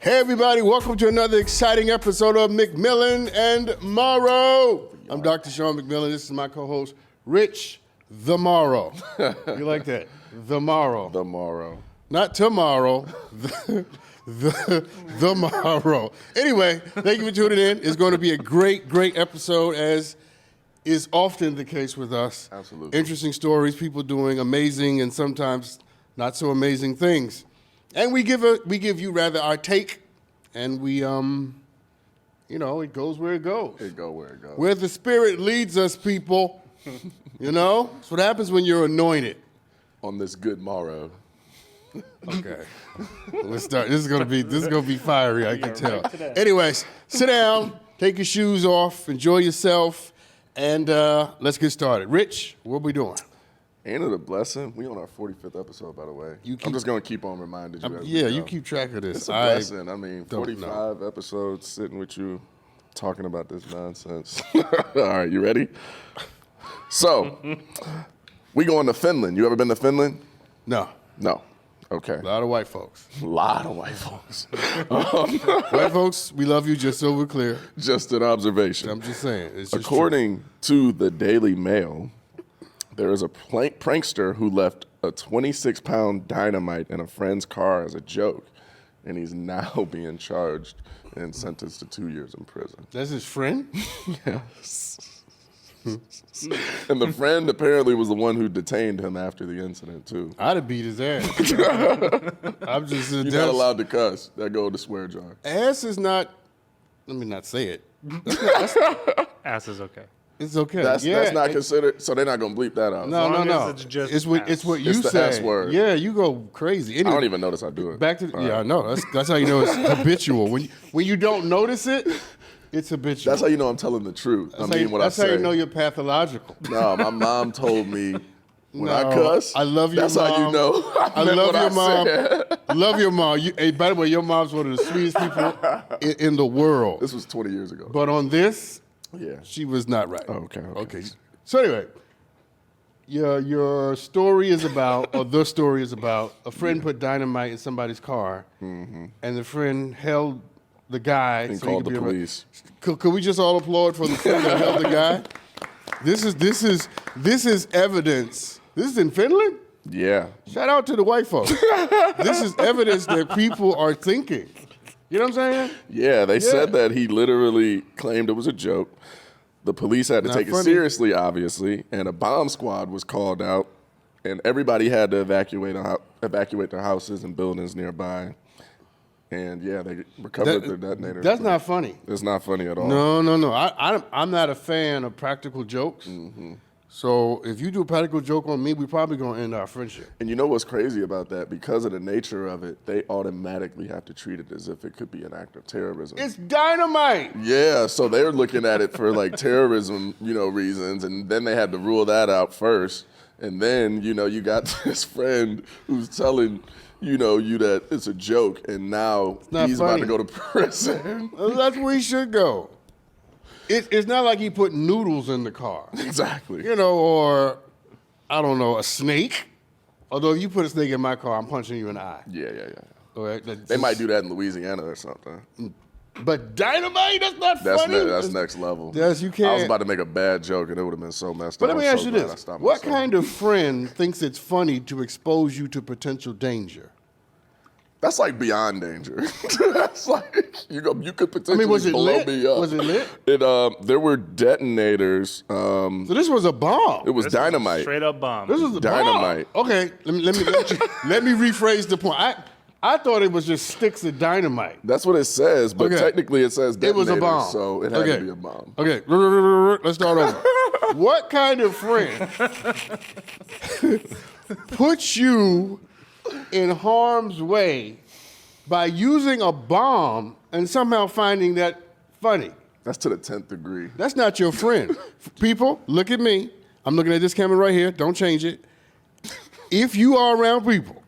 Hey everybody, welcome to another exciting episode of McMillan and Morrow. I'm Dr. Sean McMillan. This is my co-host, Rich the Morrow. You like that? The Morrow. The Morrow. Not tomorrow, the Morrow. Anyway, thank you for tuning in. It's going to be a great episode, as is often the case with us. Absolutely. Interesting stories, people doing amazing and sometimes not so amazing things. And we give you rather our take, and we it goes where it goes. It go where it goes. Where the Spirit leads us, people. That's what happens when you're anointed. On this good morrow. Okay. Let's start. This is gonna be fiery, I can tell. Anyways, sit down, take your shoes off, enjoy yourself, and let's get started. Rich, what we doing? Ain't it a blessing? We on our 45th episode, by the way. I'm just going to keep on reminding you. You keep track of this. It's a blessing. I mean, 45 episodes sitting with you, talking about this nonsense. All right, you ready? So, we going to Finland. You ever been to Finland? No. No. Okay. A lot of white folks. A lot of white folks. White folks, we love you, just so we're clear. Just an observation. I'm just saying. It's just According to the Daily Mail, there is a prankster who left a 26-pound dynamite in a friend's car as a joke, and he's now being charged and sentenced to 2 years in prison. That's his friend? Yes. And the friend apparently was the one who detained him after the incident, too. I'd have beat his ass. I'm just... You're not allowed to cuss. That go in the swear jar. Ass is not... Let me not say it. Ass is okay. It's okay. That's not considered, so they're not going to bleep that out. No. It's just it's what you It's the say. S word. Yeah, you go crazy. Anyway, I don't even notice I do it. back to I know. That's how you know it's habitual. When you don't notice it, it's habitual. That's how you know I'm telling the truth. That's how you know you're pathological. No, my mom told me when I cuss. I love your that's mom. That's how you know. I love your mom. Said. Love your mom. Hey, by the way, your mom's one of the sweetest people in the world. This was 20 years ago. But on this, yeah, she was not right. Oh, okay. So anyway, your story is about, or the story is about, a friend put dynamite in somebody's car, and the friend held the guy. And so called the police. Could we just all applaud for the friend that held the guy? This is evidence. This is in Finland? Yeah. Shout out to the white folks. This is evidence that people are thinking. You know what I'm saying? Yeah, they said that he literally claimed it was a joke. The police had to take it seriously, obviously, and a bomb squad was called out, and everybody had to evacuate their houses and buildings nearby. And yeah, they recovered their detonator. That's not funny. It's not funny at all. No. I'm not a fan of practical jokes. So if you do a practical joke on me, we're probably going to end our friendship. And you know what's crazy about that? Because of the nature of it, they automatically have to treat it as if it could be an act of terrorism. It's dynamite. Yeah, so they're looking at it for like terrorism, reasons, and then they had to rule that out first. And then, you got this friend who's telling, you that it's a joke, and now he's about to go to prison. That's where he should go. It's not like he put noodles in the car. Exactly. Or, I don't know, a snake. Although if you put a snake in my car, I'm punching you in the eye. Yeah. All right? They might do that in Louisiana or something. But dynamite, that's not funny. That's next level. Yes, you can't. I was about to make a bad joke, and it would have been so messed up. But let me ask you this. What kind of friend thinks it's funny to expose you to potential danger? That's like beyond danger. That's like you could potentially was it blow lit? me up. Was it lit? There were detonators. So this was a bomb. It was dynamite. Straight up bomb. This was a dynamite. Bomb. Okay, let me rephrase the point. I thought it was just sticks of dynamite. That's what it says, but technically it says detonators, it was a bomb. So it had to be a bomb. Okay, let's start over. What kind of friend puts you in harm's way by using a bomb and somehow finding that funny? That's to the 10th degree. That's not your friend. People, look at me. I'm looking at this camera right here. Don't change it. If you are around people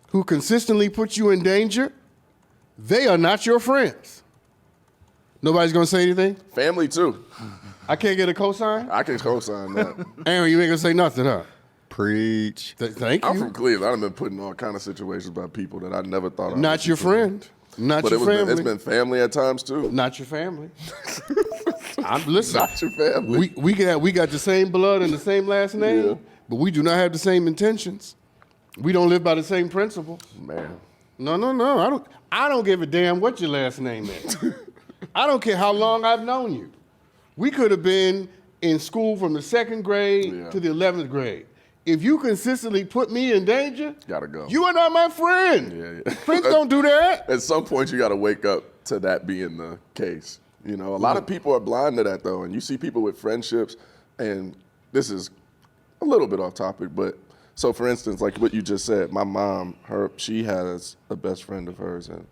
who consistently put you in danger, they are not your friends. Nobody's gonna say anything? Family too. I can't get a cosign? I can co-sign that. Aaron, you ain't gonna say nothing, huh? Preach. Thank you. I'm from Cleveland. I've been put in all kind of situations by people that I never thought I Not your friend. Not But your family. it's been family at times too. Not your family. Listen. Not your family. We got the same blood and the same last name, Yeah. but we do not have the same intentions. We don't live by the same principles. Man. No. I don't give a damn what your last name is. I don't care how long I've known you. We could have been in school from the 2nd grade to the 11th grade. If you consistently put me in danger, Gotta go. you are not my friend. Yeah. Friends don't do that. At some point, you got to wake up to that being the case. You know, a lot of people are blind to that, though. And you see people with friendships, and this is a little bit off topic, but so for instance, like what you just said, my mom, she has a best friend of hers, and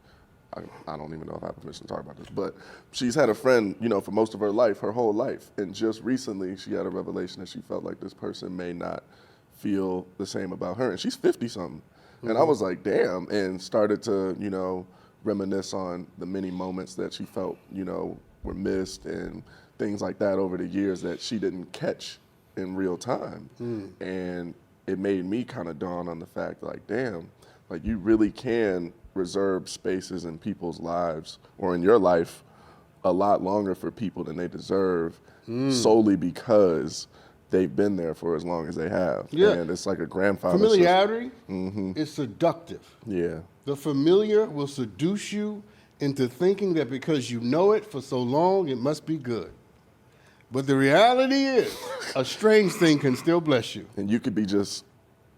I don't even know if I have permission to talk about this, but she's had a friend, you know, for most of her life, her whole life. And just recently, she had a revelation that she felt like this person may not feel the same about her. And she's 50-something. And I was like, damn, and started to, you know, reminisce on the many moments that she felt, you know, were missed and things like that over the years that she didn't catch in real time. And it made me kind of dawn on the fact, like, damn, like you really can reserve spaces in people's lives or in your life a lot longer for people than they deserve solely because they've been there for as long as they have. Yeah. And it's like a grandfather. Familiarity is seductive. Yeah. The familiar will seduce you into thinking that because you know it for so long, it must be good. But the reality is, a strange thing can still bless you. And you could be just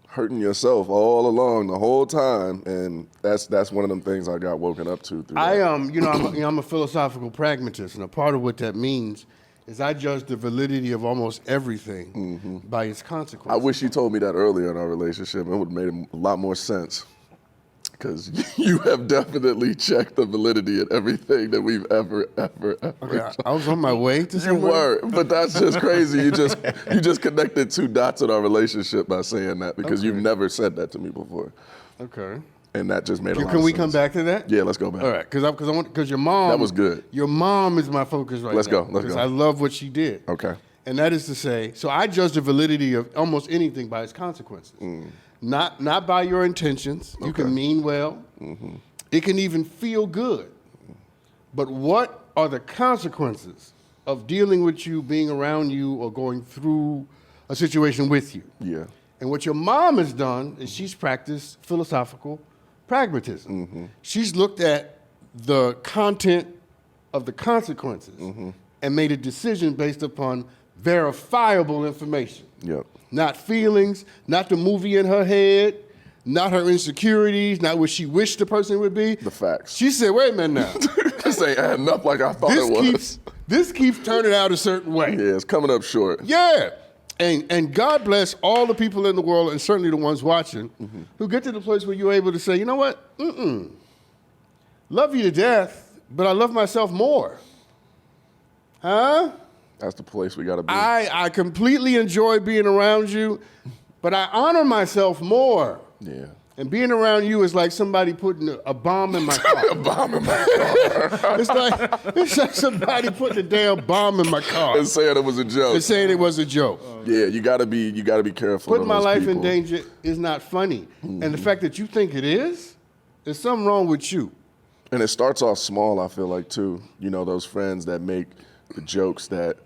hurting yourself all along the whole time, and that's one of them things I got woken up to. Through I'm a philosophical pragmatist, and a part of what that means is I judge the validity of almost everything by its consequences. I wish you told me that earlier in our relationship. It would have made a lot more sense. Because you have definitely checked the validity of everything that we've ever. Okay, I was on my way to You somewhere. were, but that's just crazy. You just connected 2 dots in our relationship by saying that because you've never said that to me before, Okay. and that just made a lot of Can sense. we come back to that? Yeah, let's go back. All right, because your mom. That was good. Your mom is my focus right Let's now. go, let's Because go. I love what she did. Okay. And that is to say, so I judge the validity of almost anything by its consequences. Not by your intentions. You can mean well. It can even feel good. But what are the consequences of dealing with you, being around you, or going through a situation with you? Yeah. And what your mom has done is she's practiced philosophical pragmatism. She's looked at the content of the consequences and made a decision based upon verifiable information. Yep. Not feelings, not the movie in her head, not her insecurities, not what she wished the person would be. The facts. She said, wait a minute now. This ain't adding up like I thought it was. This keeps turning out a certain way. Yeah, it's coming up short. Yeah. And God bless all the people in the world, and certainly the ones watching, who get to the place where you're able to say, you know what? Love you to death, but I love myself more. Huh? That's the place we got to be. I completely enjoy being around you, but I honor myself more. Yeah. And being around you is like somebody putting a bomb in my car. A bomb in my car. It's like somebody putting a damn bomb in my car And saying it was a joke. and saying it was a joke. Yeah, you gotta be careful. Putting of my those life in people. danger is not funny. And the fact that you think it is, there's something wrong with you. And it starts off small, I feel like, too. You know, those friends that make the jokes that,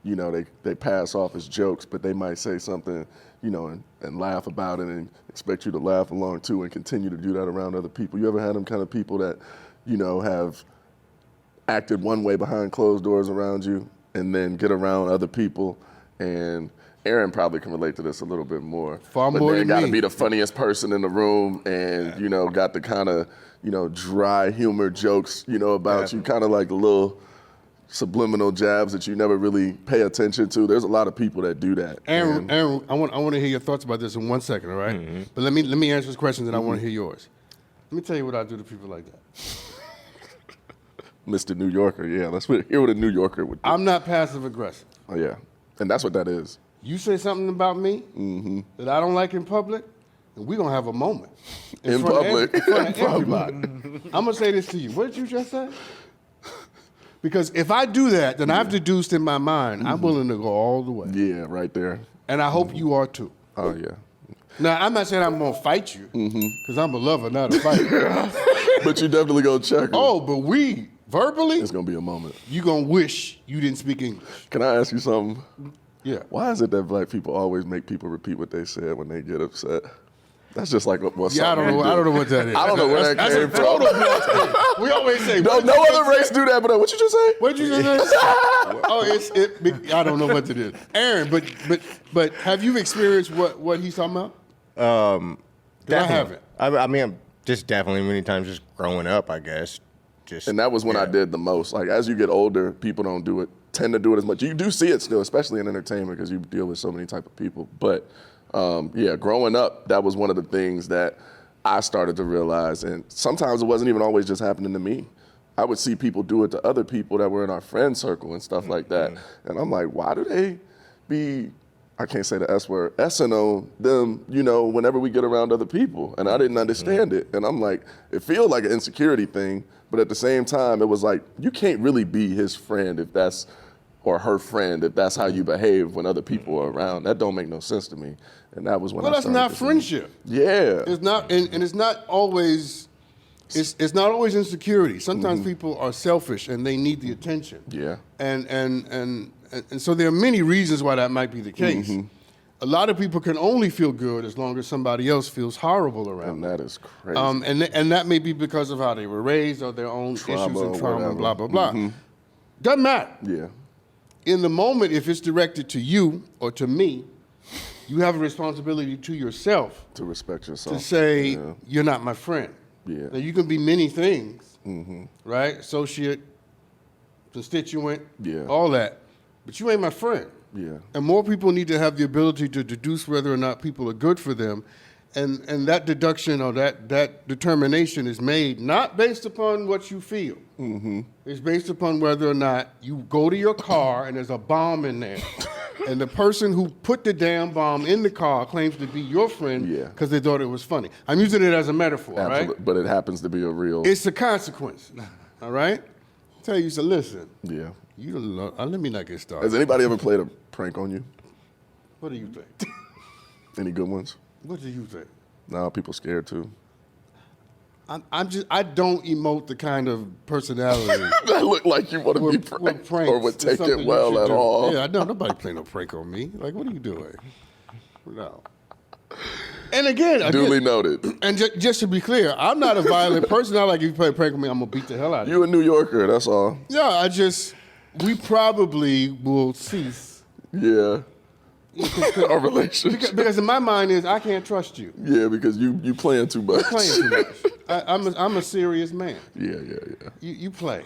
you know, they pass off as jokes, but they might say something, you know, and laugh about it and expect you to laugh along, too, and continue to do that around other people. You ever had them kind of people that, you know, have acted one way behind closed doors around you and then get around other people? And Aaron probably can relate to this a little bit more. Far more than got to me. be the funniest person in the room and, you know, got the kind of, you know, dry humor jokes, you know, about you, kind of like the little subliminal jabs that you never really pay attention to. There's a lot of people that do that. Aaron, I want to hear your thoughts about this in 1 second, all right? But let me answer this question, and I want to hear yours. Let me tell you what I do to people like that. Mr. New Yorker, yeah. Let's hear what a New Yorker would do. I'm not passive aggressive. Oh, yeah. And that's what that is. You say something about me that I don't like in public, and we're going to have a moment. In front of public. in front of In public. everybody. I'm going to say this to you. What did you just say? Because if I do that, then I've deduced in my mind, I'm willing to go all the way. Yeah, right there. And I hope you are too. Oh, yeah. Now, I'm not saying I'm going to fight you, because I'm a lover, not a fighter. But you definitely go check. Oh, but we, verbally, it's going to be a moment. You going to wish you didn't speak English. Can I ask you something? Yeah. Why is it that black people always make people repeat what they said when they get upset? That's just like what I don't know. I don't know what that is. I don't know where that came from. Total black thing. We always say. No other race do that. But what you just say? What did you just say? I don't know what it is. Aaron, but have you experienced what he's talking about? Definitely. I haven't. I mean, just definitely many times just growing up, I guess. And that was when I did the most. Like, as you get older, people tend to do it as much. You do see it still, especially in entertainment, because you deal with so many type of people. But growing up, that was one of the things that I started to realize. And sometimes it wasn't even always just happening to me. I would see people do it to other people that were in our friend circle and stuff like that. And I'm like, why do they be, I can't say the S word, S-ing on them, whenever we get around other people? And I didn't understand it. And I'm like, it feels like an insecurity thing, but at the same time, it was like, you can't really be his friend or her friend if that's how you behave when other people are around. That don't make no sense to me. And that was when that's not friendship. Yeah. It's not, and it's not always, it's not always insecurity. Sometimes people are selfish and they need the attention. Yeah. And so there are many reasons why that might be the case. A lot of people can only feel good as long as somebody else feels horrible around them. And that is crazy. And that may be because of how they were raised or their own issues and trauma, blah, blah, blah. Doesn't matter. Yeah. In the moment, if it's directed to you or to me, you have a responsibility to yourself. To respect yourself. To say, you're not my friend. Yeah. Now, you can be many things, right? Associate, constituent, all that. But you ain't my friend. Yeah. And more people need to have the ability to deduce whether or not people are good for them. And that deduction or that determination is made not based upon what you feel. It's based upon whether or not you go to your car and there's a bomb in there. And the person who put the damn bomb in the car claims to be your friend because they thought it was funny. I'm using it as a metaphor, right? But it happens to be a real... It's a consequence, all right? I tell you, so listen. Yeah. You don't know, let me not get started. Has anybody ever played a prank on you? What do you think? Any good ones? What do you think? No, people scared too. I don't emote the kind of personality that look like you want to be pranked or would take it well at all. Yeah, I know nobody play no prank on me. Like, what are you doing? No. And again, duly noted. And just to be clear, I'm not a violent person. I like if you play a prank on me, I'm gonna beat the hell out of you. You a New Yorker, that's all. Yeah, we probably will cease. Yeah. Our relationship. Because in my mind is I can't trust you. Yeah, because you playing too much. You're playing too much. I'm a serious man. Yeah. You play.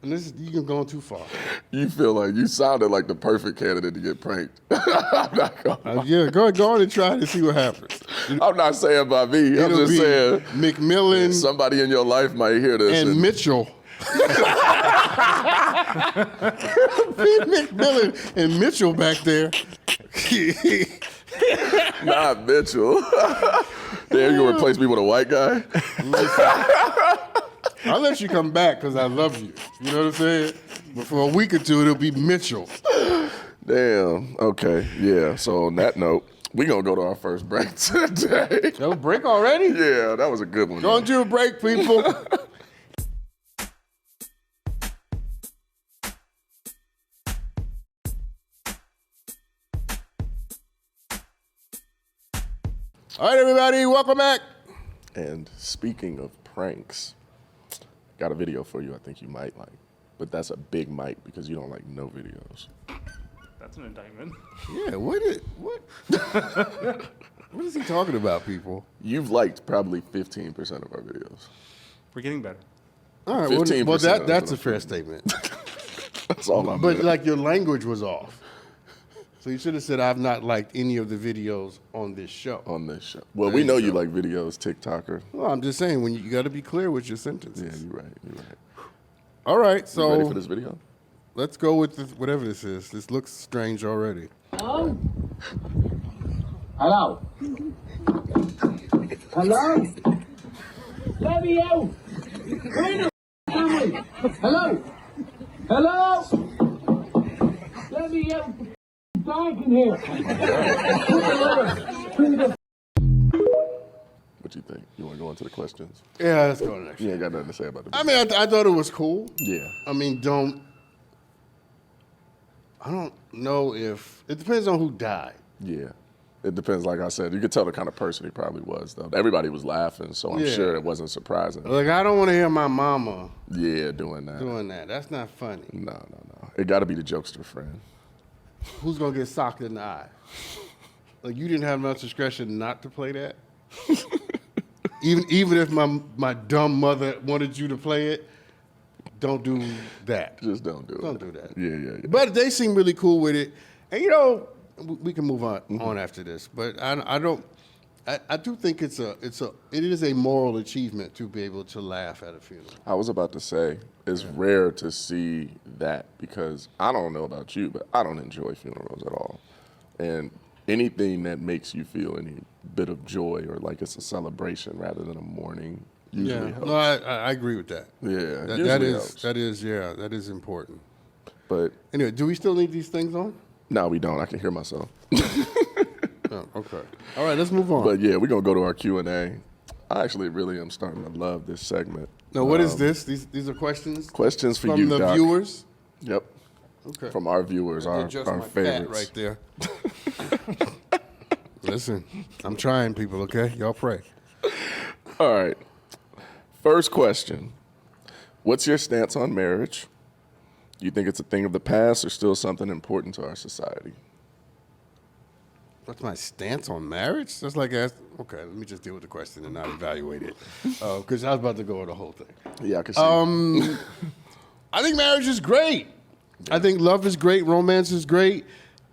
And you're going too far. You feel like you sounded like the perfect candidate to get pranked. I'm not gonna go on and try to see what happens. I'm not saying by me. I'm just saying McMillan. Somebody in your life might hear this. And Mitchell. McMillan and Mitchell back there. Not Mitchell. Damn, you replace me with a white guy? I'll let you come back because I love you. You know what I'm saying? But for a week or two, it'll be Mitchell. Damn. Okay. Yeah. So on that note, we're going to go to our first break today. No break already? Yeah, that was a good one. Going to a break, people. All right, everybody, welcome back. And speaking of pranks, got a video for you I think you might like. But that's a big mic because you don't like no videos. That's an indictment. Yeah, what? What is he talking about, people? You've liked probably 15% of our videos. We're getting better. All right, 15%. well that's a fair statement. That's all I'm But like your language was off. So you should have said, I've not liked any of the videos on this show. On this show. Well, we know you like videos, TikToker. Well, I'm just saying, when you got to be clear with your sentences. Yeah, you're right. All right, so. You ready for this video? Let's go with this, whatever this is. This looks strange already. Hello? Hello? Hello? Let me out! Where the am I? Hello? Hello? Let me out! Dark in here! What you think? You want to go into the questions? Yeah, let's go to the next. You ain't got nothing to say about the I mean, I thought it was cool. Yeah. I mean, I don't know if it depends on who died. Yeah. It depends, like I said. You could tell the kind of person he probably was, though. Everybody was laughing, so I'm Yeah. sure it wasn't surprising. Like, I don't want to hear my mama Yeah, doing that. doing that. That's not funny. No. It got to be the jokester friend. Who's gonna get socked in the eye? Like, you didn't have enough discretion not to play that. even if my dumb mother wanted you to play it, don't do that. Just don't do it. Don't do that. Yeah. But they seem really cool with it, and we can move on after this. But I do think it is a moral achievement to be able to laugh at a funeral. I was about to say, it's rare to see that because I don't know about you, but I don't enjoy funerals at all. And anything that makes you feel any bit of joy or like it's a celebration rather than a mourning usually helps. No, I agree with that. Yeah, that is important. But Anyway, do we still need these things on? no, we don't. I can hear myself. Oh, okay. All right, let's move on. But yeah, we're going to go to our Q&A. I actually really am starting to love this segment. Now, what is this? These are questions? Questions for from you, the Doc. viewers? Yep. Okay. From our viewers, our Just my cat favorites. right there. Listen, I'm trying, people, okay? Y'all pray. All right. First question. What's your stance on marriage? Do you think it's a thing of the past or still something important to our society? What's my stance on marriage? That's like, okay, let me just deal with the question and not evaluate it. Because I was about to go over the whole thing. Yeah, I can see. I think marriage is great. I think love is great. Romance is great.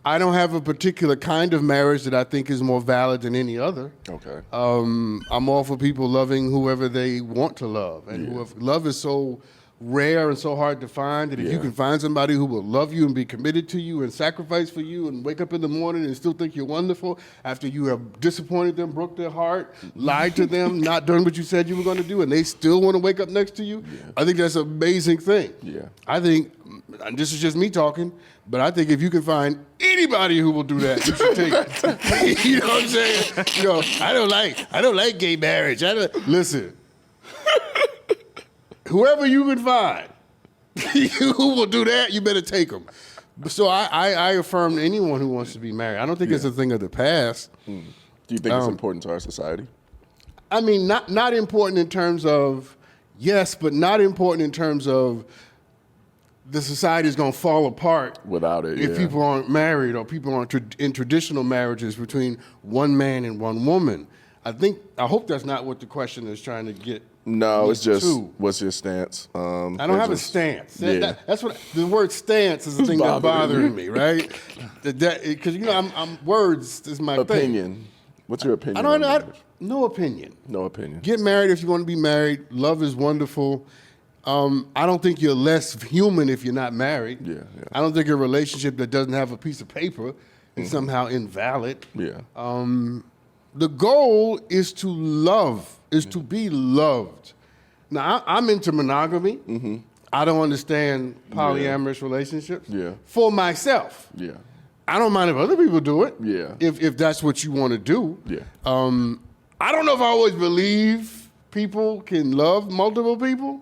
I don't have a particular kind of marriage that I think is more valid than any other. Okay. I'm all for people loving whoever they want to love. And love is so rare and so hard to find that if you can find somebody who will love you and be committed to you and sacrifice for you and wake up in the morning and still think you're wonderful after you have disappointed them, broke their heart, lied to them, not done what you said you were going to do, and they still want to wake up next to you, I think that's an amazing thing. Yeah. I think, and this is just me talking, but I think if you can find anybody who will do that, you should take it. You know what I'm saying? I don't like gay marriage. Listen. Whoever you can find who will do that, you better take them. So I affirm anyone who wants to be married. I don't think it's a thing of the past. Do you think it's important to our society? I mean, not important in terms of, yes, but not important in terms of the society is going to fall apart Without it, if people aren't married or people aren't in traditional marriages between one man and one woman. I hope that's not what the question is trying to get. No, it's just, to. what's your stance? I don't have a stance. Yeah. That's what the word stance is the thing that's bothering me, right? Because I'm words is my opinion. thing. What's your opinion? No opinion. No opinion. Get married if you want to be married. Love is wonderful. I don't think you're less human if you're not married. Yeah. I don't think a relationship that doesn't have a piece of paper is somehow invalid. Yeah. The goal is to love, is to be loved. Now, I'm into monogamy. I don't understand polyamorous relationships. Yeah. For myself. Yeah. I don't mind if other people do it. Yeah. If that's what you want to do. Yeah. I don't know if I always believe people can love multiple people,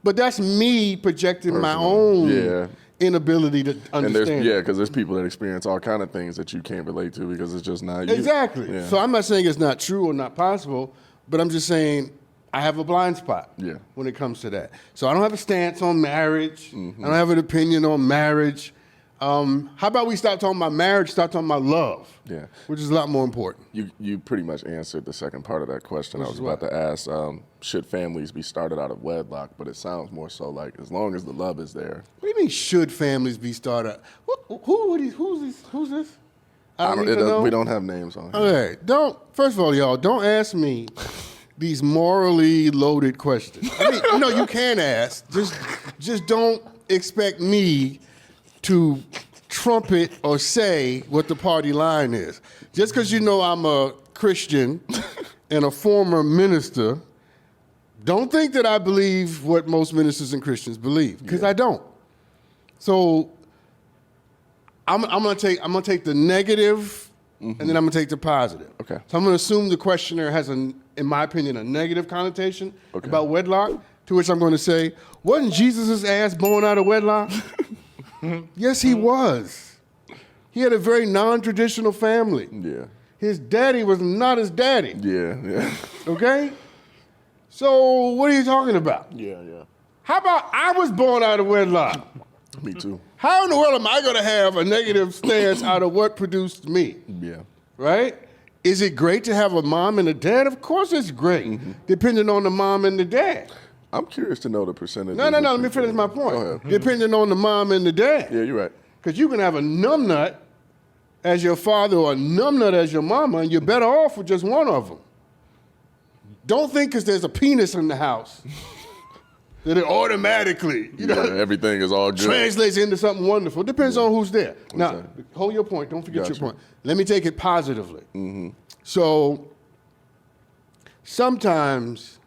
but that's me projecting my own inability to understand. Because there's people that experience all kind of things that you can't relate to because it's just not you. Exactly. Yeah. So I'm not saying it's not true or not possible, but I'm just saying I have a blind spot when it comes to that. So I don't have a stance on marriage. I don't have an opinion on marriage. How about we stop talking about marriage, start talking about love? Yeah. Which is a lot more important. You pretty much answered the second part of that question. I was about to ask, should families be started out of wedlock? But it sounds more so like as long as the love is there. What do you mean, should families be started? Who's this? We don't have names on here. Okay, first of all, y'all, don't ask me these morally loaded questions. I mean, no, you can ask. Just don't expect me to trumpet or say what the party line is. Just because you know I'm a Christian and a former minister, don't think that I believe what most ministers and Christians believe, because I don't. So I'm gonna take the negative and then I'm going to take the positive. Okay. So I'm going to assume the questioner has, in my opinion, a negative connotation about wedlock, to which I'm going to say, wasn't Jesus' ass born out of wedlock? Yes, he was. He had a very non-traditional family. Yeah. His daddy was not his daddy. Yeah. Okay? So what are you talking about? Yeah. How about I was born out of wedlock? Me too. How in the world am I going to have a negative stance out of what produced me? Yeah. Right? Is it great to have a mom and a dad? Of course it's great, depending on the mom and the dad. I'm curious to know the percentage. No, let me finish my point. Go ahead. Depending on the mom and the dad. Yeah, you're right. Because you can have a numbnut as your father or a numbnut as your mama, and you're better off with just one of them. Don't think because there's a penis in the house that it automatically, everything is all good. translates into something wonderful. Depends on who's there. Now, Exactly. hold your point. Don't forget Gotcha. your point. Let me take it positively. So sometimes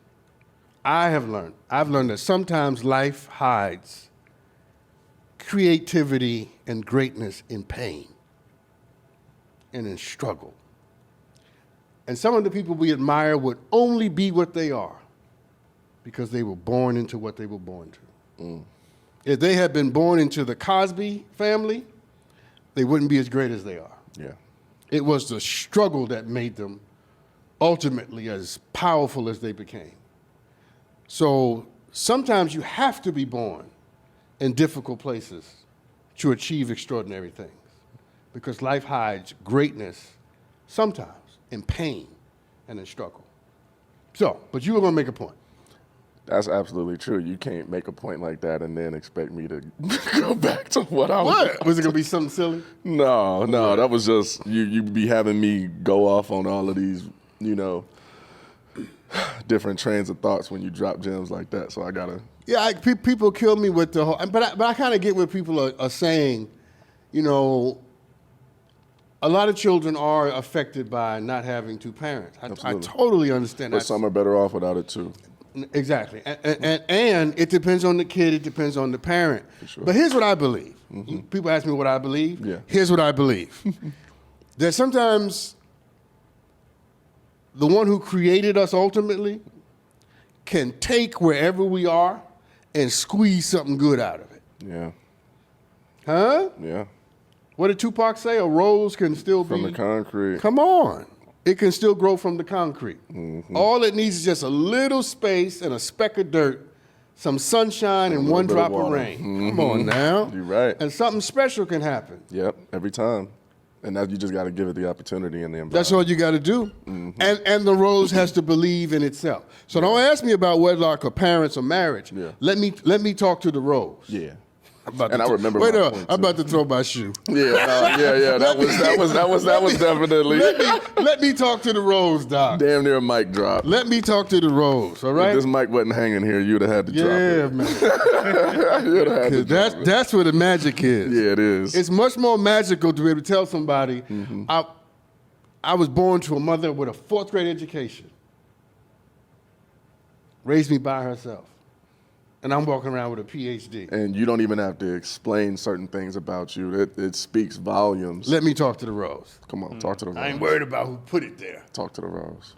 I've learned that sometimes life hides creativity and greatness in pain and in struggle. And some of the people we admire would only be what they are because they were born into what they were born to. If they had been born into the Cosby family, they wouldn't be as great as they are. Yeah. It was the struggle that made them ultimately as powerful as they became. So sometimes you have to be born in difficult places to achieve extraordinary things because life hides greatness sometimes in pain and in struggle. So, but you were going to make a point. That's absolutely true. You can't make a point like that and then expect me to go back to what I was. What? Was it going to be something silly? No, that was just you be having me go off on all of these, different trains of thoughts when you drop gems like that. So I gotta. Yeah, people kill me with the whole, but I kind of get what people are saying. A lot of children are affected by not having two parents. I totally understand But that. some are better off without it too. Exactly. And it depends on the kid, it depends on the parent. Sure. But here's what I believe. People ask me what I believe. Yeah. Here's what I believe. That sometimes the one who created us ultimately can take wherever we are and squeeze something good out of it. Yeah. Huh? Yeah. What did Tupac say? A rose can still From be... the concrete. Come on. It can still grow from the concrete. All it needs is just a little space and a speck of dirt, some sunshine, and one drop of rain. Come on now. You're right. And something special can happen. Yep. Every time. And that you just got to give it the opportunity and the environment. That's all you got to do. And the rose has to believe in itself. So don't ask me about wedlock or parents or marriage. Yeah. Let me talk to the rose. Yeah. And I remember Wait my up. point, I'm too. about to throw my shoe. Yeah. That was definitely Let me talk to the rose, Doc. damn near a mic drop. Let me talk to the rose, all right? If this mic wasn't hanging here, you'd have had to drop Yeah, it. man. You'd have had to drop it. That's where the magic is. Yeah, it is. It's much more magical to be able to tell somebody, I was born to a mother with a 4th grade education, raised me by herself, and I'm walking around with a PhD. And you don't even have to explain certain things about you. It speaks volumes. Let me talk to the rose. Come on, talk to the rose. I ain't worried about who put it there. Talk to the rose.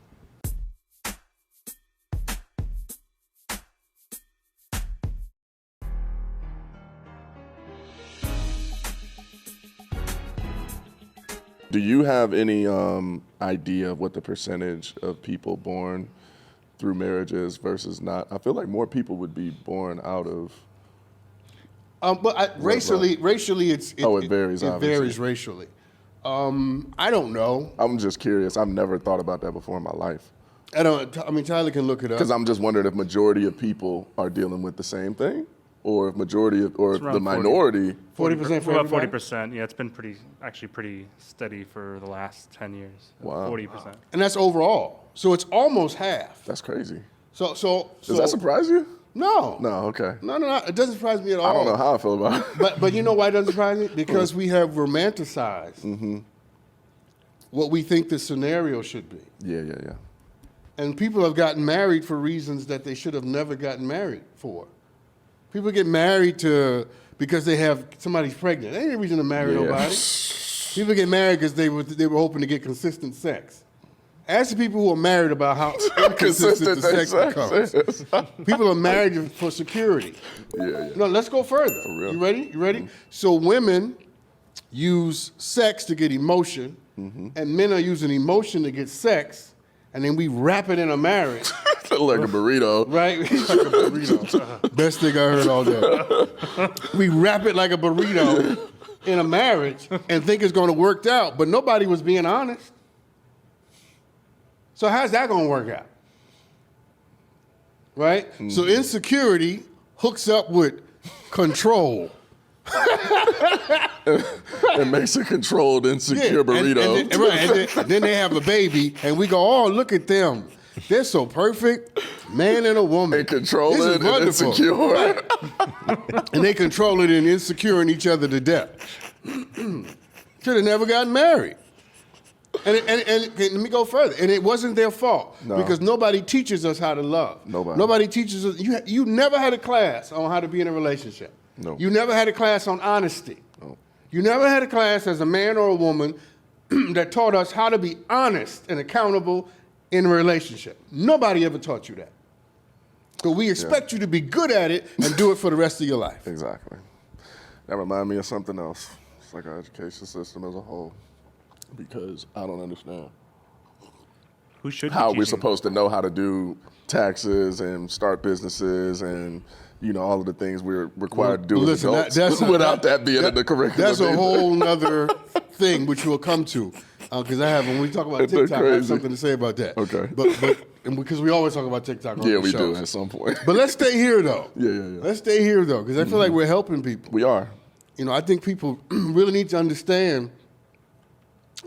Do you have any idea of what the percentage of people born through marriage is versus not? I feel like more people would be born out of. But racially, it varies, It obviously. varies racially. I don't know. I'm just curious. I've never thought about that before in my life. Tyler can look it up. Because I'm just wondering if majority of people are dealing with the same thing, or if majority of, or if the around 40. minority. 40% for About everybody? 40%. Yeah, it's been pretty steady for the last 10 years. Wow. 40%. And that's overall. So it's almost half. That's crazy. So Does that surprise you? No. No. Okay. No. It doesn't surprise me at all. I don't know how I feel about it. But you know why it doesn't surprise me? Because we have romanticized what we think the scenario should be. Yeah. And people have gotten married for reasons that they should have never gotten married for. People get married because they have somebody's pregnant. There ain't any reason to marry nobody. People get married because they were hoping to get consistent sex. Ask the people who are married about how inconsistent the sex becomes. People are married for security. Yeah. No, let's go further. For real. You ready? You ready? So women use sex to get emotion, and men are using emotion to get sex, and then we wrap it in a marriage. Like a burrito. Right? Like a burrito. Best thing I heard all day. We wrap it like a burrito in a marriage and think it's going to work out, but nobody was being honest. So how's that going to work out? Right? So insecurity hooks up with control. It makes a controlled, insecure burrito. And then they have a baby, and we go, oh, look at them. They're so perfect, man and a woman. And controlling This is and wonderful. insecure. And they control it and insecuring each other to death. Should have never gotten married. And let me go further. And it wasn't their fault because nobody teaches us how to love. Nobody teaches us. You never had a class on how to be in a relationship. No. You never had a class on honesty. No. You never had a class as a man or a woman that taught us how to be honest and accountable in a relationship. Nobody ever taught you that. So we expect you to be good at it and do it for the rest of your life. Exactly. That reminds me of something else. It's like our education system as a whole. Because I don't understand Who should be how we're teaching? supposed to know how to do taxes and start businesses and all of the things we're required to do as Listen, adults without that being in the curriculum. That's a whole nother thing which we'll come to. Because when we talk about Isn't that TikTok, I have crazy? something to say about that. Okay. But because we always talk about TikTok on Yeah, the we shows. do at some point. But let's stay here, though. Yeah. Let's stay here, though, because I feel like we're helping people. We are. I think people really need to understand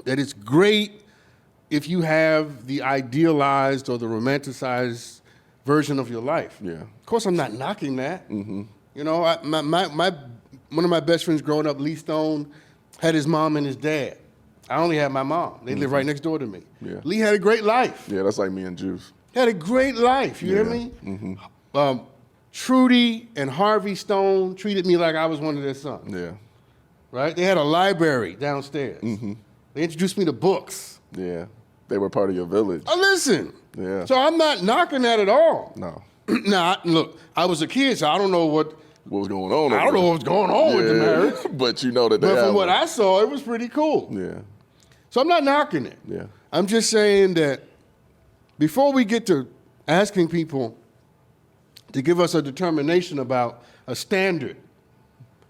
that it's great if you have the idealized or the romanticized version of your life. Yeah. Of course, I'm not knocking that. One of my best friends growing up, Lee Stone, had his mom and his dad. I only had my mom. They live right next door to me. Yeah. Lee had a great life. Yeah, that's like me and Juice. He had a great life. You hear me? Trudy and Harvey Stone treated me like I was one of their sons. Yeah. Right? They had a library downstairs. They introduced me to books. Yeah. They were part of your village. Oh, listen. Yeah. So I'm not knocking that at all. No. Now, look, I was a kid, so I don't know what was going on. I don't know what's going on with the marriage. But you know that they But have from what one. I saw, it was pretty cool. Yeah. So I'm not knocking it. Yeah. I'm just saying that before we get to asking people to give us a determination about a standard,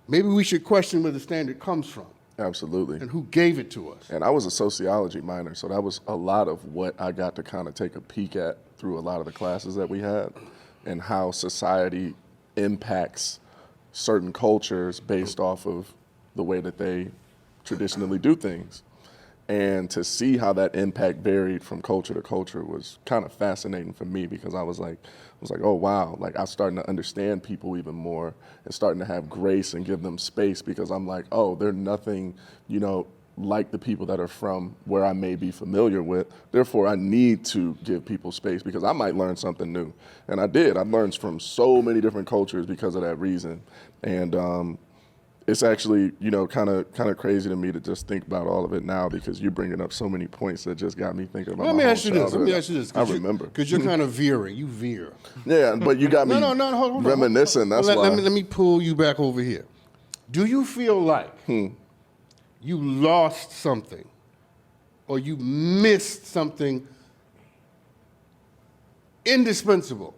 maybe we should question where the standard comes from Absolutely. and who gave it to us. And I was a sociology minor, so that was a lot of what I got to kind of take a peek at through a lot of the classes that we had and how society impacts certain cultures based off of the way that they traditionally do things. And to see how that impact varied from culture to culture was kind of fascinating for me because I was like, oh wow, like I'm starting to understand people even more and starting to have grace and give them space because I'm like, oh, they're nothing, like the people that are from where I may be familiar with. Therefore, I need to give people space because I might learn something new. And I did. I learned from so many different cultures because of that reason. And it's actually, kind of crazy to me to just think about all of it now because you're bringing up so many points that just got me thinking about Let me ask you this. I remember. Because you're kind of veering. You veer. Yeah, but you got me No, hold on. reminiscing. That's why. Let me pull you back over here. Do you feel like you lost something or you missed something indispensable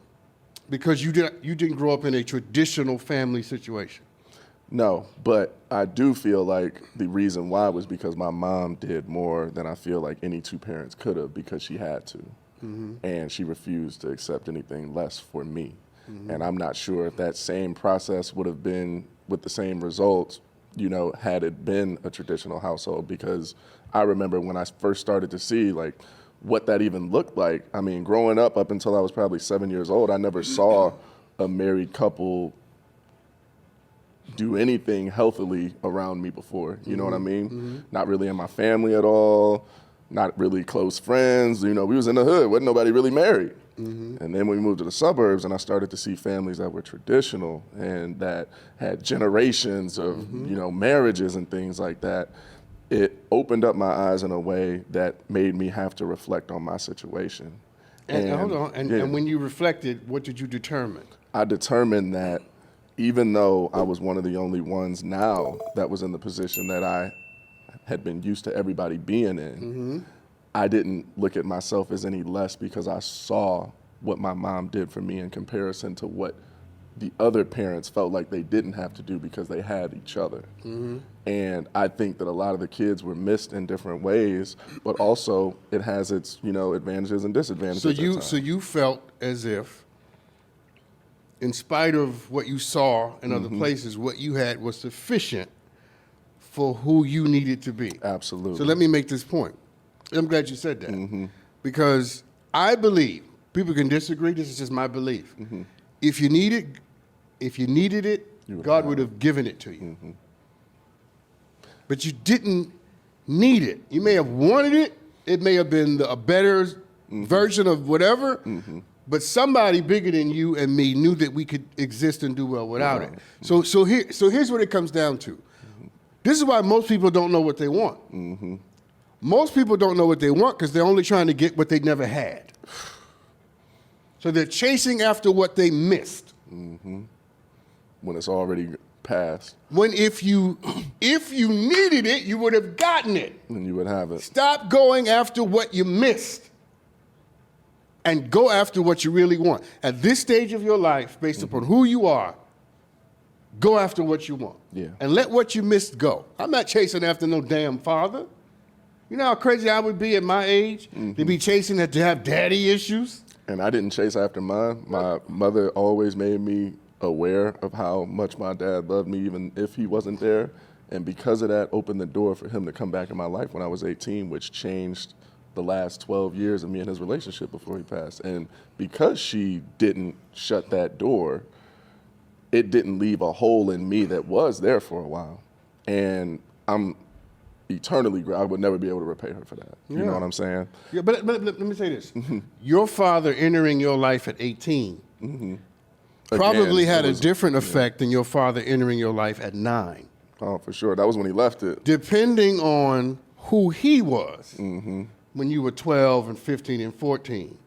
because you didn't grow up in a traditional family situation? No, but I do feel like the reason why was because my mom did more than I feel like any two parents could have because she had to. And she refused to accept anything less for me. And I'm not sure if that same process would have been with the same results, had it been a traditional household because I remember when I first started to see like what that even looked like. I mean, growing up until I was probably 7 years old, I never saw a married couple do anything healthily around me before. You know what I mean? Not really in my family at all, not really close friends. We was in the hood, wasn't nobody really married. And then when we moved to the suburbs and I started to see families that were traditional and that had generations of, marriages and things like that, it opened up my eyes in a way that made me have to reflect on my situation. And hold on, and when you reflected, what did you determine? I determined that even though I was one of the only ones now that was in the position that I had been used to everybody being in, I didn't look at myself as any less because I saw what my mom did for me in comparison to what the other parents felt like they didn't have to do because they had each other. And I think that a lot of the kids were missed in different ways, but also it has its, advantages and disadvantages. So you felt as if, in spite of what you saw in other places, what you had was sufficient for who you needed to be. Absolutely. So let me make this point. I'm glad you said that. Because I believe, people can disagree, this is just my belief. If you needed it, God would have given it to you. But you didn't need it. You may have wanted it. It may have been a better version of whatever. But somebody bigger than you and me knew that we could exist and do well without it. So here's what it comes down to. This is why most people don't know what they want. Most people don't know what they want because they're only trying to get what they never had. So they're chasing after what they missed. When it's already passed. When if you needed it, you would have gotten it. And you would have it. Stop going after what you missed and go after what you really want. At this stage of your life, based upon who you are, go after what you want. Yeah. And let what you missed go. I'm not chasing after no damn father. You know how crazy I would be at my age to be chasing to have daddy issues? And I didn't chase after mine. My mother always made me aware of how much my dad loved me, even if he wasn't there. And because of that, opened the door for him to come back in my life when I was 18, which changed the last 12 years of me and his relationship before he passed. And because she didn't shut that door, it didn't leave a hole in me that was there for a while. And I'm eternally, I would never be able to repay her for that. You know what I'm saying? Yeah, but let me say this. Your father entering your life at 18 probably had a different effect than your father entering your life at 9. Oh, for sure. That was when he left it. Depending on who he was when you were 12 and 15 and 14,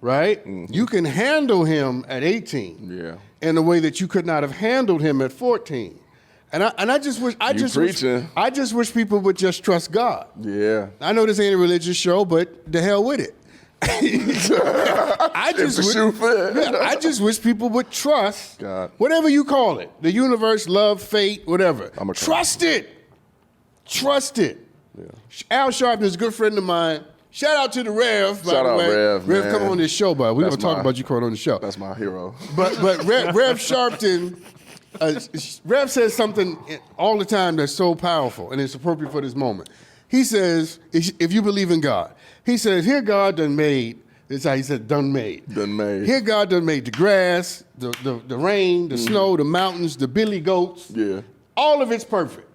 right? You can handle him at 18 in a way that you could not have handled him at 14. And I just wish people would just trust God. Yeah. I know this ain't a religious show, but the hell with it. I just wish people would trust God. Whatever you call it, the universe, love, fate, whatever. Trust it. Trust it. Yeah. Al Sharpton is a good friend of mine. Shout out to the Rev, by the way. Rev, Rev, come on this show, bud. We're going to talk about you coming on the show. That's my hero. But Rev Sharpton, Rev says something all the time that's so powerful, and it's appropriate for this moment. He says, if you believe in God, he says, here God done made, this is how he said, done made. Here God done made the grass, the rain, the snow, the mountains, the billy goats. Yeah. All of it's perfect,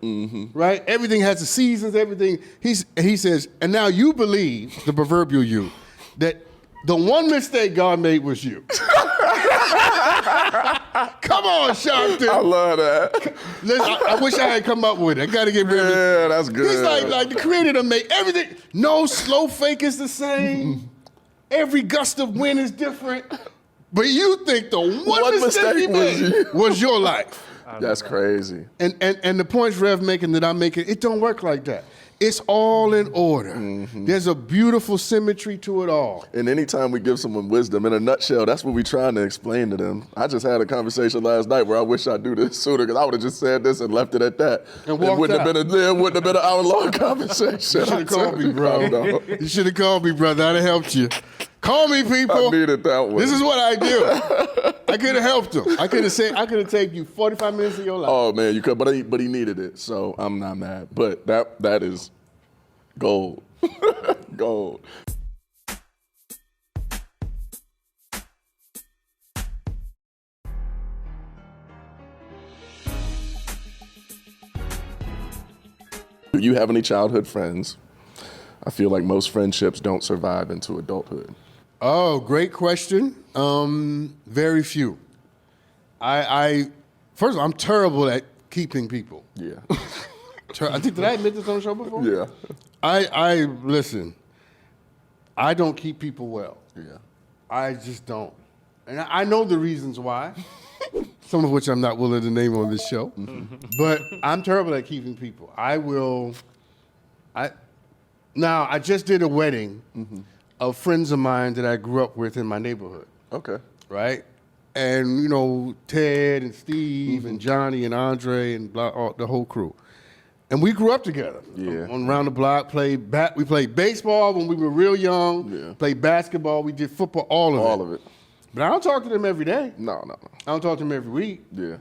right? Everything has the seasons, everything. He says, and now you believe, the proverbial you, that the one mistake God made was you. Come on, Sharpton. I love that. Listen, I wish I had come up with it. I got to get rid of it. Yeah, that's good. He's like the creator to make everything. No slow fake is the same. Every gust of wind is different. But you think the one mistake he made was your life. That's crazy. And the points Rev making that I'm making, it don't work like that. It's all in order. There's a beautiful symmetry to it all. And anytime we give someone wisdom, in a nutshell, that's what we're trying to explain to them. I just had a conversation last night where I wish I'd do this sooner because I would have just said this and left it at that. And walked wouldn't out. Have been an hour-long conversation. You should have called me, bro. You should have called me, brother. I'd have helped you. Call me, people. I needed that one. This is what I do. I could have helped him. I could have taken you 45 minutes of your life. Oh man, you could, but he needed it, so I'm not mad. But that is gold, gold. Do you have any childhood friends? I feel like most friendships don't survive into adulthood. Oh, great question. Very few. First of all, I'm terrible at keeping people. Yeah. I think, did I admit this on the show before? Yeah. I listen, I don't keep people well. Yeah. I just don't. And I know the reasons why, some of which I'm not willing to name on this show. But I'm terrible at keeping people. Now, I just did a wedding of friends of mine that I grew up with in my neighborhood. Okay. Right? And, you know, Ted and Steve and Johnny and Andre and the whole crew. And we grew up together. Yeah. On around the block, we played baseball when we were real young, Yeah. played basketball, we did football, all of it. But I don't talk to them every day. No. I don't talk to them every week. Yeah.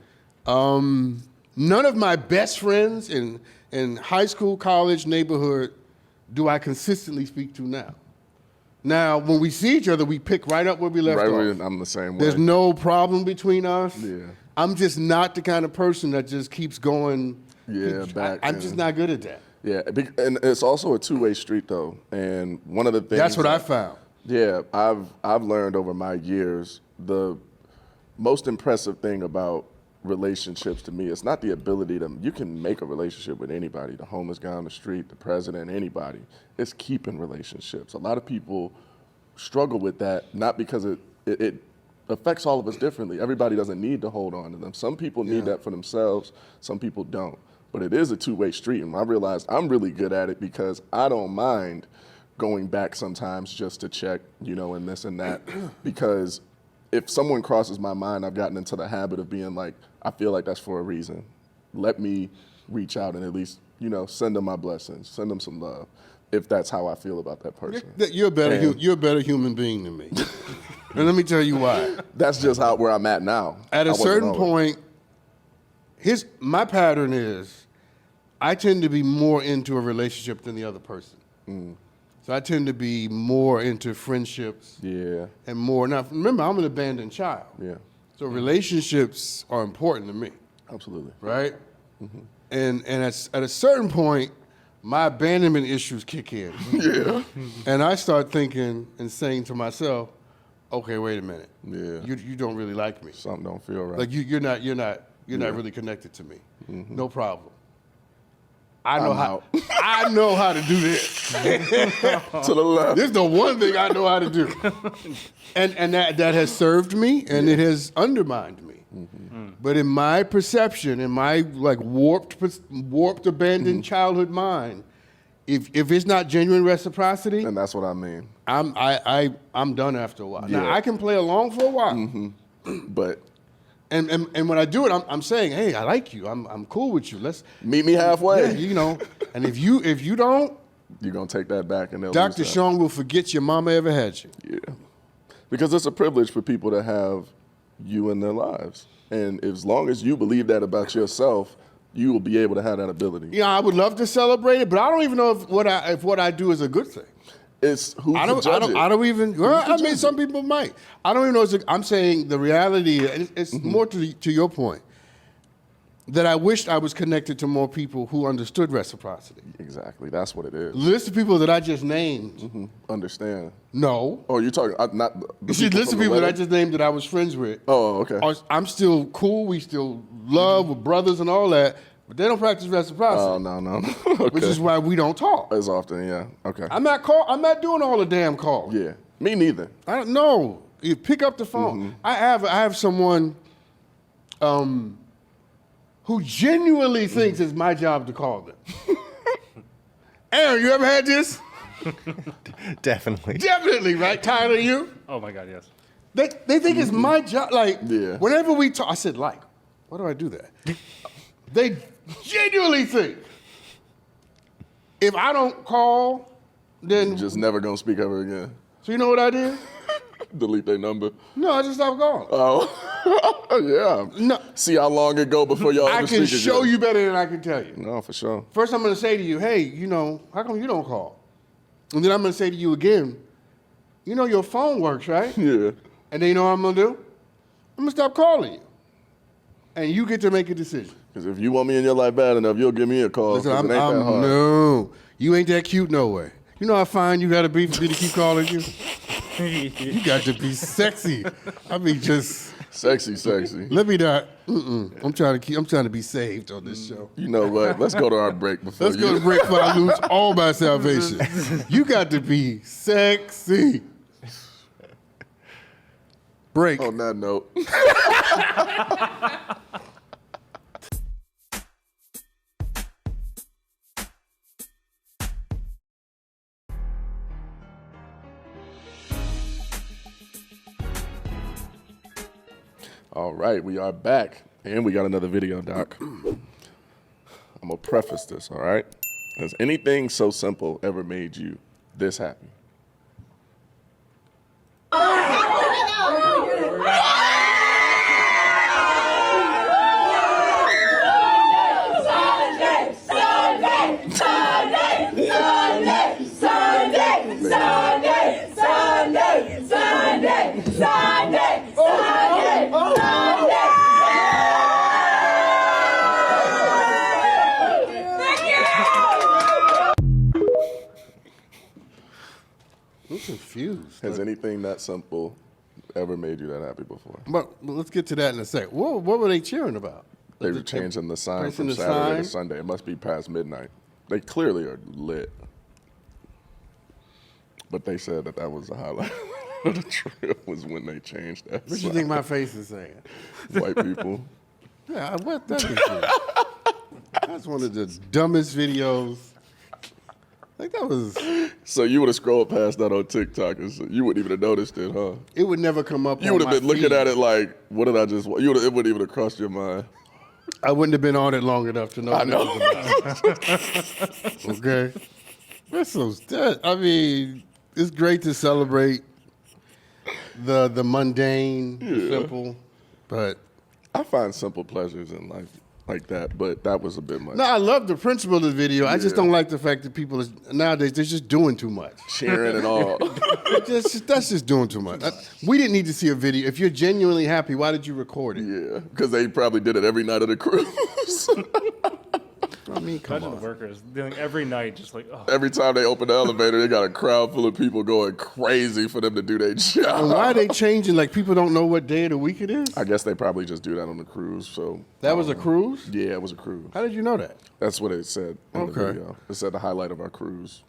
None of my best friends in high school, college, neighborhood do I consistently speak to now. Now, when we see each other, we pick right up where we left off. I'm the same way. There's no problem between us. Yeah. I'm just not the kind of person that just keeps going. Yeah, back. I'm just not good at that. Yeah, and it's also a two-way street though. And one of the things That's what I found. Yeah, I've learned over my years the most impressive thing about relationships to me, it's not the ability you can make a relationship with anybody, the homeless guy on the street, the president, anybody. It's keeping relationships. A lot of people struggle with that, not because it affects all of us differently. Everybody doesn't need to hold on to them. Some people need that for themselves, some people don't. But it is a two-way street, and I realized I'm really good at it because I don't mind going back sometimes just to check, and this and that, because if someone crosses my mind, I've gotten into the habit of being like, I feel like that's for a reason. Let me reach out and at least, send them my blessings, send them some love, if that's how I feel about that person. You're a better human being than me. And let me tell you why. That's just where I'm at now. At a certain point, my pattern is I tend to be more into a relationship than the other person. So I tend to be more into friendships. Yeah. And more. Now, remember, I'm an abandoned child. Yeah. So relationships are important to me. Absolutely. Right? And at a certain point, my abandonment issues kick in. Yeah. And I start thinking and saying to myself, okay, wait a minute. Yeah. You don't really like me. Something don't feel right. Like you're not really connected to me. No problem. I know how to do this. To the left. This is the one thing I know how to do. And that has served me and it has undermined me. But in my perception, in my warped abandoned childhood mind, if it's not genuine reciprocity, And that's what I mean. I'm done after a while. Yeah. Now I can play along for a while. But And when I do it, I'm saying, hey, I like you. I'm cool with you. Let's meet me halfway. Yeah, And if you don't, You're going to take that back and they'll Dr. lose that. Sean will forget your mama ever had you. Yeah. Because it's a privilege for people to have you in their lives. And as long as you believe that about yourself, you will be able to have that ability. I would love to celebrate it, but I don't even know if what I do is a good thing. It's who's I to judge it. don't even. Well, some people might. I don't even know. I'm saying the reality. It's more to your point. That I wished I was connected to more people who understood reciprocity. Exactly. That's what it is. List of people that I just named. Understand. No. Oh, you're talking not the You see, list of people that I just named that I was friends with. Oh, okay. I'm still cool. We still love. We're brothers and all that. But they don't practice reciprocity. Oh, no. Okay. Which is why we don't talk. As often, yeah. Okay. I'm not doing all the damn calls. Yeah. Me neither. I don't know. You pick up the phone. I have someone who genuinely thinks it's my job to call them. Aaron, you ever had this? Definitely. Definitely, right? Tyler, you? Oh my God, yes. They think it's my job. Yeah. Whenever we talk, I said, why do I do that? They genuinely think if I don't call, then... You're just never going to speak ever again. So you know what I did? Delete their number. No, I just stopped calling. Oh, yeah. No. See how long it go before y'all I ever can speak show again. you better than I can tell you. No, for sure. First, I'm going to say to you, hey, how come you don't call? And then I'm going to say to you again, your phone works, right? Yeah. And then you know what I'm going to do? I'm going to stop calling you. And you get to make a decision. Because if you want me in your life bad enough, you'll give me a call. Listen, 'cause it ain't that hard. No, you ain't that cute no way. You know how fine you got to be for me to keep calling you? You got to be sexy. I mean, just Sexy, sexy. Let me not. I'm trying to be saved on this show. You know what? Let's go to our break before Let's go to break before I lose all my salvation. You got to be sexy. Break. On that note. All right, we are back, and we got another video, Doc. I'm gonna preface this, all right? Has anything so simple ever made you this happy? I'm confused. Has anything that simple ever made you that happy before? But let's get to that in a sec. What were they cheering about? They were changing the sign pressing from the Saturday sign? to Sunday. It must be past midnight. They clearly are lit. But they said that was the highlight of the trip was when they changed that What do you sign. think my face is saying? White people. Yeah, what that is. That's one of the dumbest videos. Like that was. So you would have scrolled past that on TikTok and so you wouldn't even have noticed it, huh? It would never come up. You on would have my been looking feed. at it like, what did I just watch? It wouldn't even have crossed your mind. I wouldn't have been on it long enough to know. I what know. it was about. Okay. That's so. I mean, it's great to celebrate the mundane, the simple, but I find simple pleasures in life like that, but that was a bit much. no, I love the principle of the video. I just Yeah. don't like the fact that people nowadays they're just doing too much. Cheering and all. That's just doing too much. We didn't need to see a video. If you're genuinely happy, why did you record it? Yeah, because they probably did it every night of the cruise. I mean, come Imagine on. the workers doing every night, just like, oh, Every time they open the elevator, they got a crowd full of people going crazy for them to do their And job. why are they changing? Like people don't know what day of the week it is. I guess they probably just do that on the cruise. So That was a cruise. yeah, it was a cruise. How did you know that? That's what it said in the Okay. video. It said the highlight of our cruise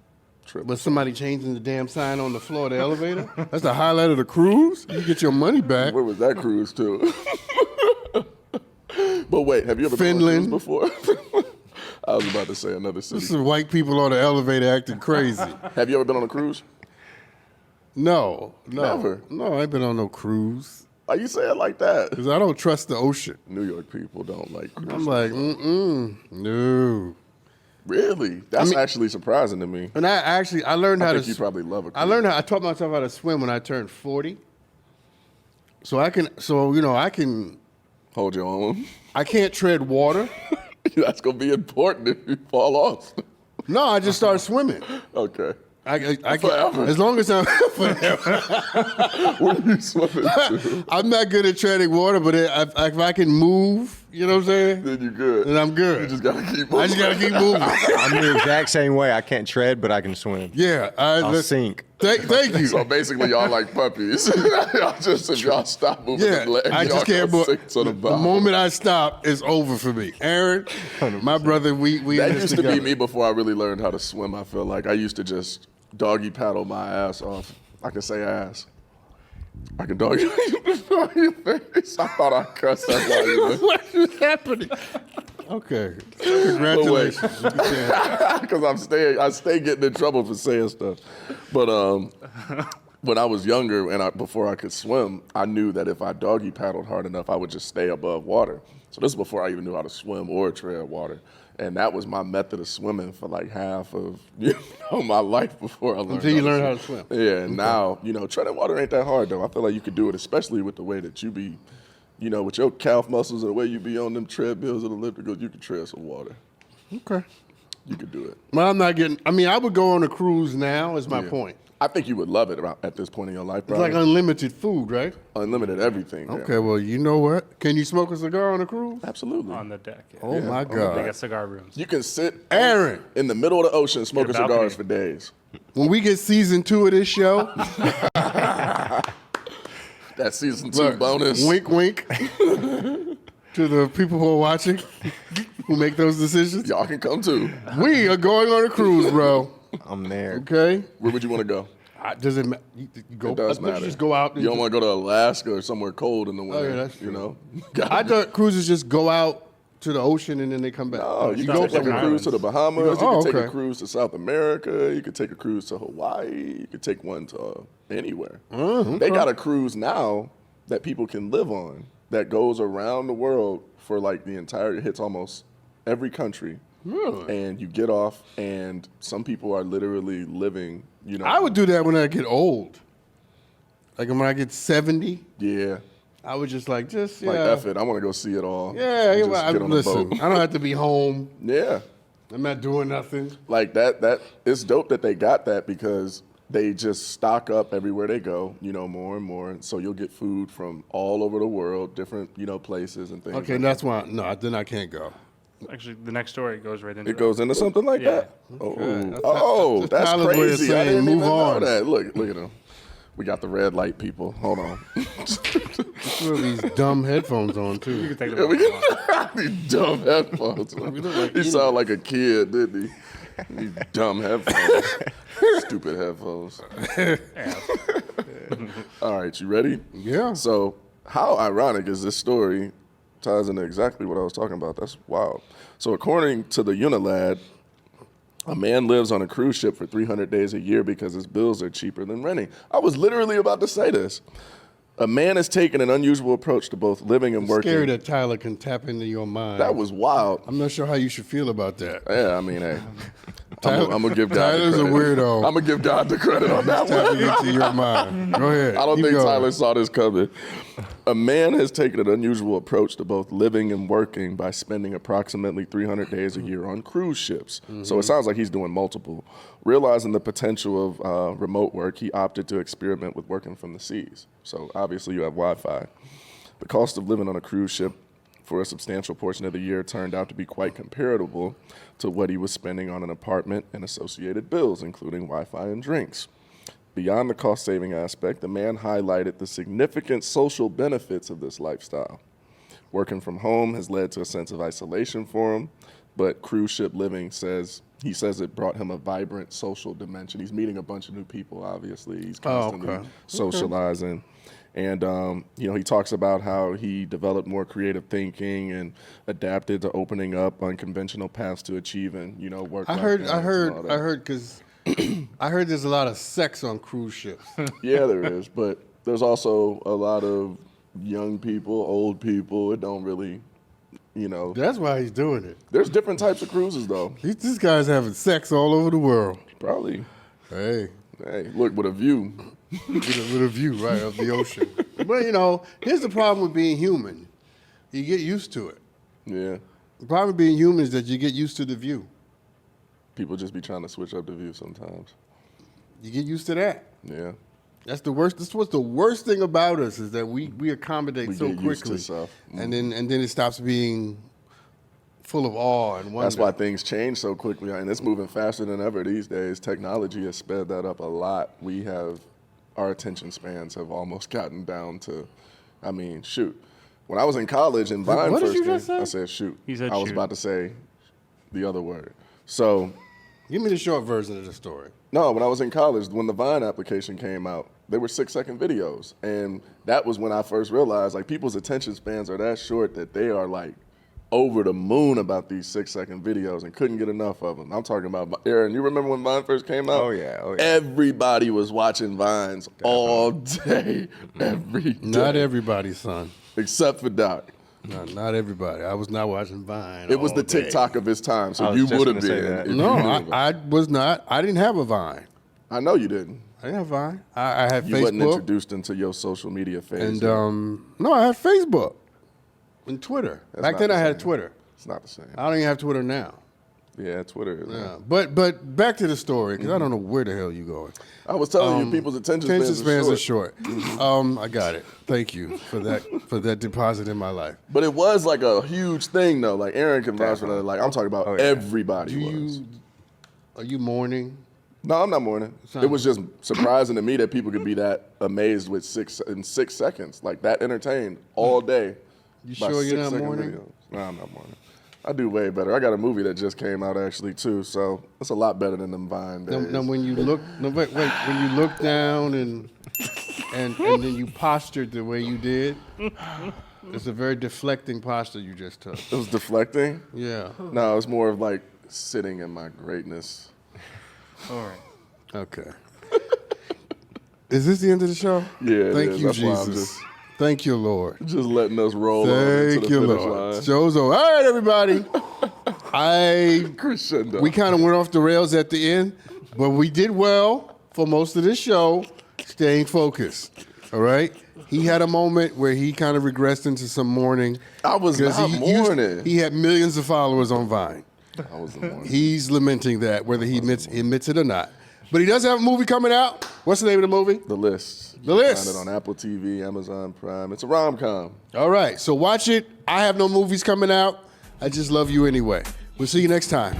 trip. Was somebody changing the damn sign on the floor of the elevator? That's the highlight of the cruise. You get your money back. Where was that cruise to? But wait, have you ever Finland. been on a cruise before? I was about to say another This city. is white people on the elevator acting crazy. Have you ever been on a cruise? No. Never. No, I ain't been on no cruise Why you say it like that? because I don't trust the ocean. New York people don't like cruise. I'm like, no. Really? That's actually surprising to me. And I learned I how think to. you probably love a cruise. I taught myself how to swim when I turned 40. So I can. Hold your own. I can't tread water. That's gonna be important if you fall off. No, I just started swimming. Okay. I can, Forever. as long as I'm forever. What are you swimming to? I'm not good at treading water, but if I can move, you know what I'm saying? Then you're good. Then I'm good. You just gotta keep moving. I just gotta keep moving. I'm the exact same way. I can't tread, but I can swim. Yeah, I'll sink. Thank you. So basically, y'all like puppies. Y'all just if y'all stop moving Yeah, them legs, I y'all just can't go move. sink to the The bottom. moment I stop, it's over for me. Aaron, my brother, we That in this used to be together. me before I really learned how to swim. I feel like I used to just doggy paddle my ass off. I can say ass. I can doggy your face. I thought I cussed that while you were. What is happening? Okay, congratulations. Because I stay getting in trouble for saying stuff. But when I was younger and before I could swim, I knew that if I doggy paddled hard enough, I would just stay above water. So this is before I even knew how to swim or tread water. And that was my method of swimming for like half of my life before I learned. Until you learn how to swim. Yeah, and now treading water ain't that hard though. I feel like you could do it, especially with the way that you be, with your calf muscles and the way you be on them treadmills and ellipticals. You could tread some water. Okay. You could do it. Well, I'm not getting. I mean, I would go on a cruise now. Is my Yeah. point. I think you would love it at this point in your life. It's Probably. like unlimited food, right? Unlimited everything. yeah. Okay. Well, you know what? Can you smoke a cigar on a cruise? Absolutely. on the deck. Yeah. Oh my They God, got cigar rooms. You can sit Aaron! in the middle of the ocean smoking Get a balcony. cigars for days. When we get season 2 of this show, That season 2 Look, bonus. wink, wink to the people who are watching, who make those decisions. Y'all can come too. We are going on a cruise, bro. I'm there. Okay? Where would you want to go? Does it matter? You go, It does let's matter. just go out. You don't want to go to Alaska or somewhere cold in the winter. yeah, that's You true. know? I thought cruises just go out to the ocean and then they come back. Oh, you can go take like a somewhere. cruise to the Bahamas. You You go- can take okay. a cruise to South America. You could take a cruise to Hawaii. You could take one to anywhere. They got a cruise now that people can live on that goes around the world for like the entire. It hits almost every country. Really? And you get off, and some people are literally living. You know, I would do that when I get old. Like when I get 70, Yeah, I would just like, like yeah. F it. I want to go see it all. Yeah, And well, just get on a listen, boat. I don't have to be home. Yeah. I'm not doing nothing. Like that it's dope that they got that because they just stock up everywhere they go, you know, more and more. And so you'll get food from all over the world, different, you know, places and things. Okay, like that's why, no, then I can't go. Actually, the next story goes right into it goes into something like Yeah. that. That's That's Tyler's way of crazy. I saying didn't move even know on. that. Look at them. We got the red light people. Hold on. Put these dumb headphones on You too. can take Yeah, the we got these dumb headphones. He sounded like a kid, didn't he? These dumb headphones. Stupid headphones. All right, you ready? Yeah. So, how ironic is this story ties into exactly what I was talking about? That's wild. So, according to the Unilad, a man lives on a cruise ship for 300 days a year because his bills are cheaper than renting. I was literally about to say this. A man has taken an unusual approach to both living and working. Scary that Tyler can tap into your mind. That was wild. I'm not sure how you should feel about that. Yeah, I mean, hey, Tyler- I'm gonna give God Tyler's the a credit. weirdo. I'm gonna give God the credit on that one. Tapping into your mind. Go ahead. I don't Keep think going. Tyler saw this coming. A man has taken an unusual approach to both living and working by spending approximately 300 days a year on cruise ships. So it sounds like he's doing multiple. Realizing the potential of remote work, he opted to experiment with working from the seas. So obviously you have Wi-Fi. The cost of living on a cruise ship for a substantial portion of the year turned out to be quite comparable to what he was spending on an apartment and associated bills, including Wi-Fi and drinks. Beyond the cost-saving aspect, the man highlighted the significant social benefits of this lifestyle. Working from home has led to a sense of isolation for him, but cruise ship living he says it brought him a vibrant social dimension. He's meeting a bunch of new people, obviously. He's constantly okay. socializing. And, he talks about how he developed more creative thinking and adapted to opening up unconventional paths to achieving, work. I heard, because I heard there's a lot of sex on cruise ships. Yeah, there is, but there's also a lot of young people, old people. It don't really, That's why he's doing it. There's different types of cruises, though. This guy's having sex all over the world. Probably. Hey, Hey, look, with a view. with a view, right, of the ocean. But, here's the problem with being human. You get used to it. Yeah. The problem with being human is that you get used to the view. People just be trying to switch up the view sometimes. You get used to that. Yeah. That's the worst. That's what's the worst thing about us is that we accommodate We so get used to quickly, stuff. and then it stops being full of awe and wonder. That's why things change so quickly, and it's moving faster than ever these days. Technology has sped that up a lot. Our attention spans have almost gotten down to, shoot. When I was in college and Vine What did first you came, just say? I said shoot. He said I was shoot. about to say the other word. So, Give me the short version of the story. no, when I was in college, when the Vine application came out, they were 6-second videos. And that was when I first realized, people's attention spans are that short that they are, over the moon about these 6-second videos and couldn't get enough of them. I'm talking about, Aaron, you remember when Vine first came out? Oh, yeah. Everybody was watching Vines all day, every day. Not everybody, son. Except for Doc. No, not everybody. I was not watching Vine. It was all the day. TikTok of his time, so I was you just would have gonna say been. that. if you No, knew of it. I was not. I didn't have a Vine. I know you didn't. I didn't have Vine. I had You wasn't Facebook. introduced into your social media phase. And yet. no, I had Facebook and Twitter. That's Back not then, the I had same. Twitter. It's not the same. I don't even have Twitter now. Yeah, Twitter is. Yeah. But back to the story, because I don't know where the hell you're going. I was telling you, people's attention spans are short. I got it. Thank you for that deposit in my life. But it was a huge thing, though. Aaron can vouch for that. I'm talking about everybody Do was. are you mourning? No, I'm not mourning. It was just surprising to me that people could be that amazed with 6 seconds, like that entertained all day. You by sure you're not 6-second mourning? videos. No, I'm not mourning. I do way better. I got a movie that just came out actually too, so it's a lot better than them Vine days. Now, when you look, wait, when you look down and then you postured the way you did, it's a very deflecting posture you just took. It was deflecting? Yeah. No, it's more of like sitting in my greatness. All right. Okay. Is this the end of the show? Yeah, it Thank is. you, That's why I'm Jesus. Thank you, Lord. Just letting us roll on into Thank the you, finish Lord. line. Show's over. All right, everybody. Crescendo. We kind of went off the rails at the end, but we did well for most of this show, staying focused. All right? He had a moment where he kind of regressed into some mourning. I was not mourning. He had millions of followers on Vine. I was the mourning. He's lamenting that, whether he admits it or not. But he does have a movie coming out. What's the name of the movie? The List. The List. Find it on Apple TV, Amazon Prime. It's a rom-com. All right, so watch it. I have no movies coming out. I just love you anyway. We'll see you next time.